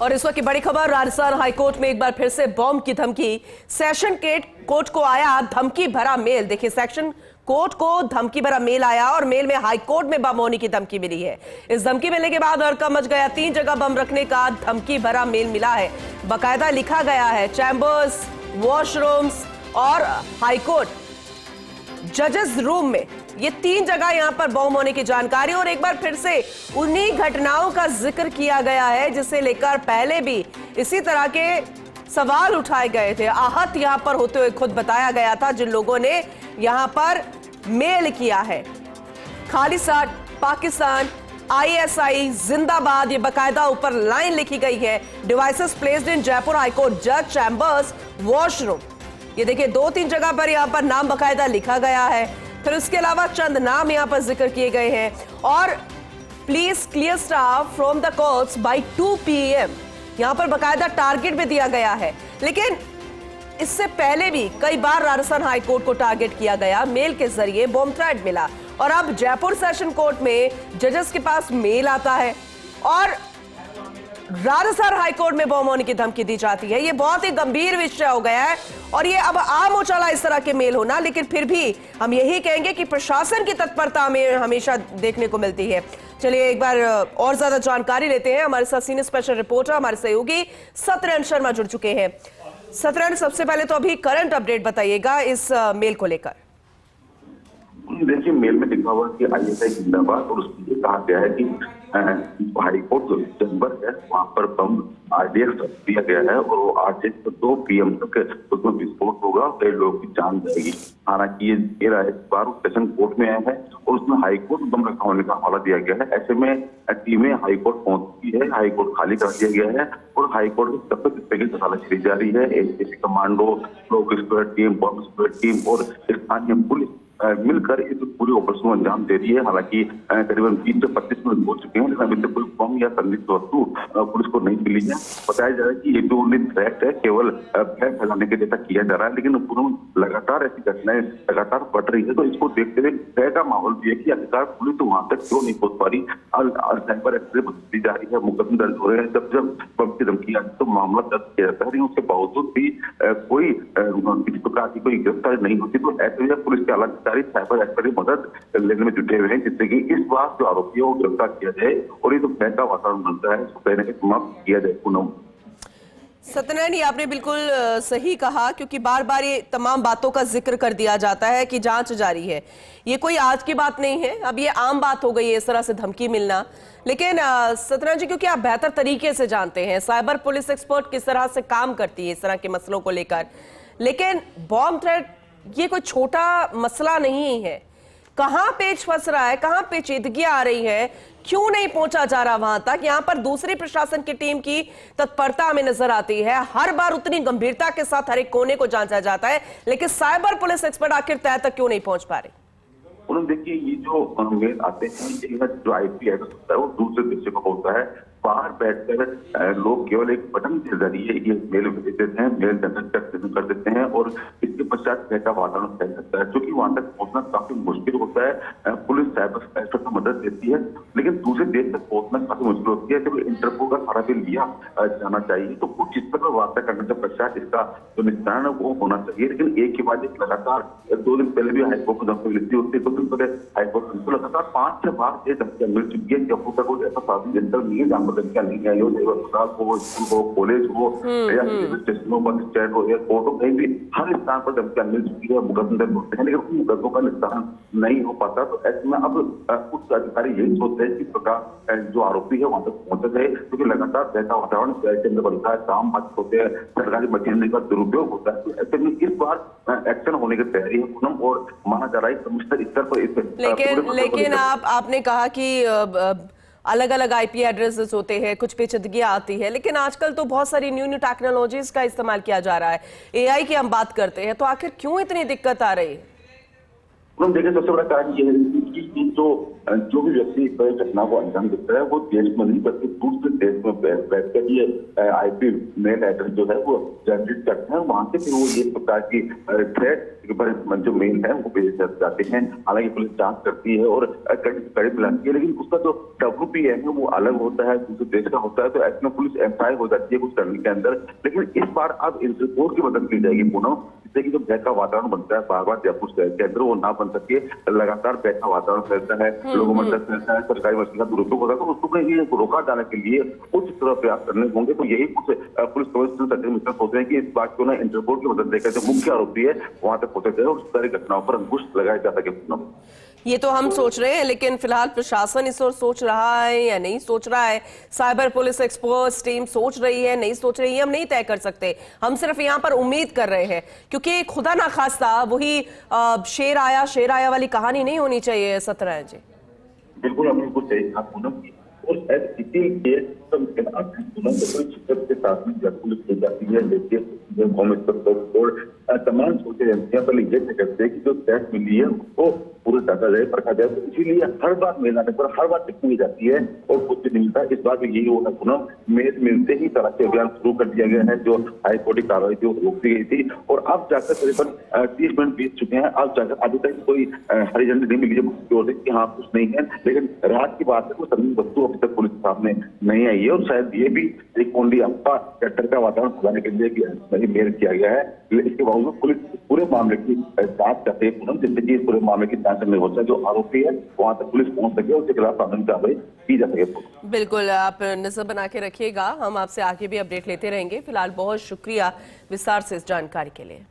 और इस वक्त की बड़ी खबर, राजस्थान हाईकोर्ट में एक बार फिर से बॉम्ब की धमकी। सेशन कोर्ट को आया धमकी भरा मेल। देखिए, सेक्शन कोर्ट को धमकी भरा मेल आया और मेल में हाईकोर्ट में बम होने की धमकी मिली है। इस धमकी मिलने के बाद हड़कंप मच गया। 3 जगह बम रखने का धमकी भरा मेल मिला है। बाकायदा लिखा गया है चैम्बर्स, वॉशरूम्स और हाईकोर्ट जजेस रूम में, ये 3 जगह यहां पर बम होने की जानकारी। और एक बार फिर से उन्हीं घटनाओं का जिक्र किया गया है जिसे लेकर पहले भी इसी तरह के सवाल उठाए गए थे। आहत यहां पर होते हुए खुद बताया गया था जिन लोगों ने यहां पर मेल किया है। खालिस्तान पाकिस्तान, ISI जिंदाबाद, ये बाकायदा ऊपर लाइन लिखी गई है। Devices placed in Jaipur high court जज चैम्बर्स वॉशरूम। ये देखिए 2-3 जगह पर यहां पर नाम बाकायदा लिखा गया है। फिर उसके अलावा चंद नाम यहां पर जिक्र किए गए हैं। और please clear staff from the courts by 2 PM, यहां पर बाकायदा टारगेट भी दिया गया है। लेकिन इससे पहले भी कई बार राजस्थान हाईकोर्ट को टारगेट किया गया, मेल के जरिए बॉम्ब थ्रेट मिला। और अब जयपुर सेशन कोर्ट में जजेस के पास मेल आता है और राजस्थान हाईकोर्ट में बॉम्ब होने की धमकी दी जाती है। ये बहुत ही गंभीर विषय हो गया है और ये अब आम हो चला इस तरह के मेल होना। लेकिन फिर भी हम यही कहेंगे कि प्रशासन की तत्परता हमें हमेशा देखने को मिलती है। चलिए एक बार और ज्यादा जानकारी लेते हैं। हमारे साथ सीनियर स्पेशल रिपोर्टर, हमारे सहयोगी सत्यनारायण शर्मा जुड़ चुके हैं। सत्यनारायण, सबसे पहले तो अभी करंट अपडेट बताइएगा इस मेल को लेकर। देखिए, मेल में लिखा हुआ कि ISI जिंदाबाद और उसमें ये कहा गया है कि हाईकोर्ट जो चैम्बर है वहां पर बम RDX दिया गया है और वो RDX को 2 PM तक उसमें विस्फोट होगा, कई लोगों की जान जाएगी। हालांकि ये राय बार सेशन कोर्ट में आया है और उसमें हाईकोर्ट बम रखा होने का हवाला दिया गया है। ऐसे में टीमें हाईकोर्ट पहुंच चुकी है, हाईकोर्ट खाली कर दिया गया है और हाईकोर्ट में तब तक की तलाशी ली जा रही है। ACC कमांडो, फ्लोक squad team, bomb squad team और स्थानीय पुलिस मिलकर इस पूरे ऑपरेशन को अंजाम दे रही है। हालांकि करीबन 20 से 25 मिनट हो चुके हैं, लेकिन अभी तक कोई बम या संदिग्ध वस्तु पुलिस को नहीं मिली है। बताया जा रहा है कि ये जो ओनली थ्रेट है केवल भय फैलाने के जैसा किया जा रहा है, लेकिन लगातार ऐसी घटनाएं लगातार बढ़ रही है। तो इसको देखते हुए भय का माहौल भी है कि आखिरकार पुलिस वहां तक क्यों नहीं पहुंच पा रही। साइबर एक्सरे दी जा रही है, मुकदमे दर्ज हो रहे हैं। जब जब बम की धमकी आती तो मामला दर्ज किया जाता है, लेकिन उसके बावजूद भी कोई किसी प्रकार की कोई गिरफ्तारी नहीं होती। तो ऐसे में पुलिस के अलग साइबर एक्सपर्ट की मदद लेने में जुटे हुए हैं जिससे कि इस बार जो आरोपी है वो गिरफ्तार किया जाए और ये जो भय का वातावरण बनता है इसको कहीं ना कहीं समाप्त किया जाए। पूनम, सत्यनारायण, ये आपने बिल्कुल सही कहा, क्योंकि बार बार ये तमाम बातों का जिक्र कर दिया जाता है कि जांच जारी है। ये कोई आज की बात नहीं है, अब ये आम बात हो गई है इस तरह से धमकी मिलना। लेकिन सत्यनारायण जी, क्योंकि आप बेहतर तरीके से जानते हैं साइबर पुलिस एक्सपर्ट किस तरह से काम करती है इस तरह के मसलों को लेकर, लेकिन बॉम्ब थ्रेट ये कोई छोटा मसला नहीं है। कहां पेच फंस रहा है, कहां पेचीदगियां आ रही है, क्यों नहीं पहुंचा जा रहा वहां तक? यहां पर दूसरी प्रशासन की टीम की तत्परता हमें नजर आती है। हर बार उतनी गंभीरता के साथ हर एक कोने को जांचा जाता है, लेकिन साइबर पुलिस एक्सपर्ट आखिर तय तक क्यों नहीं पहुंच पा रही? देखिए, ये जो मेल आते हैं, जो IP एड्रेस होता है वो दूसरे देशों का होता है। बाहर बैठकर लोग केवल एक बटन के जरिए ये मेल भेज देते हैं, मेल जनरेट कर देते हैं और इसके पश्चात भय का वातावरण फैल सकता है। क्योंकि वहां तक पहुंचना काफी मुश्किल होता है। पुलिस साइबर एक्सपर्ट की मदद देती है, लेकिन दूसरे देश तक पहुंचना काफी मुश्किल होती है। जब इंटरपोल का सारा बिल लिया जाना चाहिए तो कुछ इस पर वार्ता करने के पश्चात इसका जो निस्तारण है वो होना चाहिए। लेकिन एक के बाद एक लगातार 2 दिन पहले भी हाईकोर्ट को धमकी मिलती होती है, 2 दिन पहले हाईकोर्ट को लगातार 5-6 बार ये धमकियां मिल चुकी है। जब तक कोई ऐसा साधन जनता नहीं है जहां क्या नहीं है, अस्पताल हो, स्कूल हो, कॉलेज हो या स्टेशनों पर स्टैंड हो, एयरपोर्ट हो, कहीं भी हर स्थान पर धमकियां मिल चुकी है, मुकदमे दर्ज होते हैं, लेकिन उन मुकदमों का निस्तारण नहीं हो पाता। तो ऐसे में अब उच्च अधिकारी यही सोचते हैं कि प्रकार जो आरोपी है वहां तक पहुंचा जाए, क्योंकि लगातार जैसा वातावरण के अंदर बनता है, काम बात होते हैं, सरकारी मशीनरी का दुरुपयोग होता है। तो ऐसे में इस बार एक्शन होने की तैयारी है पूनम, और माना जा रहा है कमिश्नर स्तर पर। लेकिन आपने कहा कि अलग अलग IP एड्रेसेस होते हैं, कुछ पेचीदगियां आती है, लेकिन आजकल तो बहुत सारी न्यू टेक्नोलॉजीज का इस्तेमाल किया जा रहा है। AI की हम बात करते हैं, तो आखिर क्यों इतनी दिक्कत आ रही है? उन्होंने देखिए सबसे बड़ा कारण ये है कि जो भी व्यक्ति इस तरह घटना को अंजाम देता है वो देश में नहीं बल्कि दूसरे देश में बैठकर ये आईपी मेल एड्रेस जो है वो जनरेट करते हैं, वहां से फिर वो ये प्रकार की थ्रेट पर जो मेल है वो भेजे जाते हैं। हालांकि पुलिस जांच करती है और कड़ी मिलाती है, लेकिन उसका जो WPM है वो अलग होता है, दूसरे देश का होता है, तो ऐसे में पुलिस एम्प्लॉय हो जाती है कुछ करने के अंदर। लेकिन इस बार अब इंटरपोल की मदद ली जाएगी पुनः, जिससे कि जो भय का वातावरण बनता है बार बार जयपुर शहर के अंदर वो ना बन सके। लगातार भय का वातावरण फैलता है, लोगों में डर फैलता है, सरकारी मशीन का दुरुपयोग होता है, तो उसको कहीं रोका जाने के लिए उच्च स्तर पर प्रयास करने होंगे। तो यही कुछ पुलिस कमिश्नर संजय मिश्रा सोच रहे हैं कि इस बात को ना इंटरपोल की मदद लेकर जो मुख्य आरोपी है वहां तक पहुंचा जाए और सारी घटनाओं पर अंकुश लगाया जा सके। ये तो हम सोच रहे हैं, लेकिन फिलहाल प्रशासन इस ओर सोच रहा है या नहीं सोच रहा है, साइबर पुलिस एक्सपर्ट्स टीम सोच रही है नहीं सोच रही है, हम नहीं तय कर सकते। हम सिर्फ यहाँ पर उम्मीद कर रहे हैं, क्योंकि खुदा ना खास्ता वही शेर आया वाली कहानी नहीं होनी चाहिए। सतराय जी बिल्कुल आपने कुछ सही कहा पूनम, और शायद इसीलिए शिक्षक के साथ में जब पुलिस की जाती है, देखिए होम इंस्पेक्टर और तमाम सोचे एजेंसियां पहले ये तय करते हैं कि जो टेस्ट मिली है उसको पूरे डाटा जाए, परखा जाए। तो इसीलिए हर बार मेल आने पर हर बार टिप्पणी जाती है और कुछ नहीं मिलता। इस बार भी यही होगा पुनः, मेल मिलते ही तलाशी अभियान शुरू कर दिया गया है, जो हाईकोर्ट की कार्रवाई थी रोक दी गई थी और अब जाकर करीबन 30 मिनट बीत चुके हैं। अब जाकर अभी तक कोई हरी झंडी नहीं मिली है कि हाँ कुछ नहीं है, लेकिन रात की बात है कोई सभी वस्तु अभी तक पुलिस के सामने नहीं आई है और शायद ये भी एक कोंडी अफवाह या डर का वातावरण फैलाने के लिए मेल किया गया है। इसके बावजूद पुलिस पूरे मामले की जांच करते हैं, जिससे कि पूरे मामले की जांच करने हो जाए, जो आरोपी है वहां तक पुलिस पहुंच सके और उसके खिलाफ कानूनी कार्रवाई की जा सके। बिल्कुल, आप नजर बना के रखिएगा, हम आपसे आगे भी अपडेट लेते रहेंगे। फिलहाल बहुत शुक्रिया विस्तार से इस जानकारी के लिए।